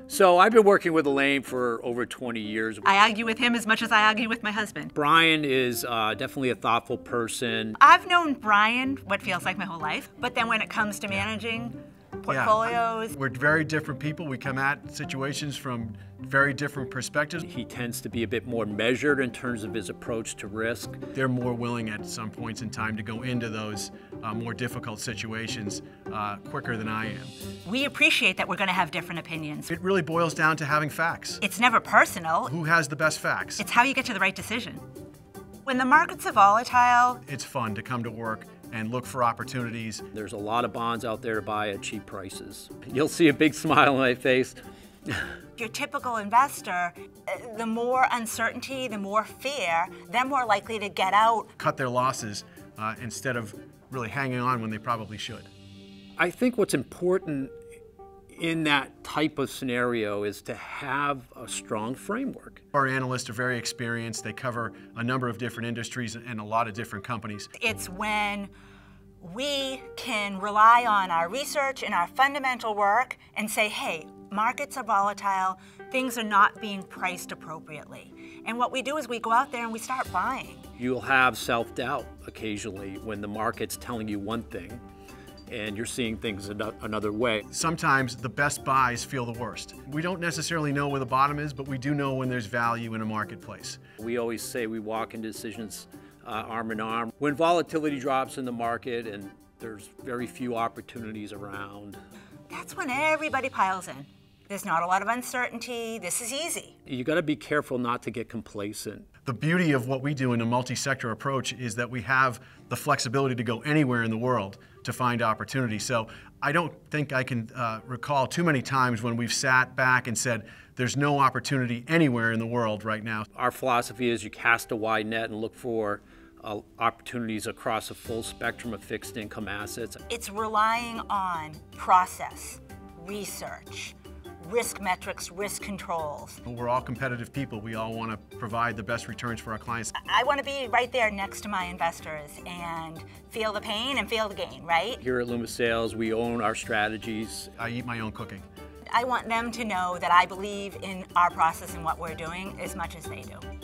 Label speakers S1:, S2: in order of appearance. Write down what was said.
S1: So I've been working with Elaine for over 20 years.
S2: I argue with him as much as I argue with my husband.
S1: Brian is definitely a thoughtful person.
S2: I've known Brian what feels like my whole life, but then when it comes to managing portfolios.
S3: We're very different people. We come at situations from very different perspectives.
S1: He tends to be a bit more measured in terms of his approach to risk.
S3: They're more willing at some points in time to go into those more difficult situations quicker than I am.
S2: We appreciate that we're going to have different opinions.
S3: It really boils down to having facts.
S2: It's never personal.
S3: Who has the best facts?
S2: It's how you get to the right decision. When the markets are volatile,
S3: it's fun to come to work and look for opportunities.
S1: There's a lot of bonds out there to buy at cheap prices. You'll see a big smile on my face.
S2: Your typical investor, the more uncertainty, the more fear, they're more likely to get out.
S3: Cut their losses instead of really hanging on when they probably should.
S1: I think what's important in that type of scenario is to have a strong framework.
S3: Our analysts are very experienced. They cover a number of different industries and a lot of different companies.
S2: It's when we can rely on our research and our fundamental work and say, hey, markets are volatile, things are not being priced appropriately. And what we do is we go out there and we start buying.
S1: You'll have self-doubt occasionally when the market's telling you one thing and you're seeing things another way.
S3: Sometimes the best buys feel the worst. We don't necessarily know where the bottom is, but we do know when there's value in a marketplace.
S1: We always say we walk into decisions arm in arm. When volatility drops in the market and there's very few opportunities around,
S2: that's when everybody piles in. There's not a lot of uncertainty. This is easy.
S1: You got to be careful not to get complacent.
S3: The beauty of what we do in a multi-sector approach is that we have the flexibility to go anywhere in the world to find opportunity. So I don't think I can recall too many times when we've sat back and said, there's no opportunity anywhere in the world right now.
S1: Our philosophy is you cast a wide net and look for opportunities across a full spectrum of fixed income assets.
S2: It's relying on process, research, risk metrics, risk controls.
S3: We're all competitive people. We all want to provide the best returns for our clients.
S2: I want to be right there next to my investors and feel the pain and feel the gain, right?
S1: Here at Loomis Sayles, we own our strategies.
S3: I eat my own cooking.
S2: I want them to know that I believe in our process and what we're doing as much as they do.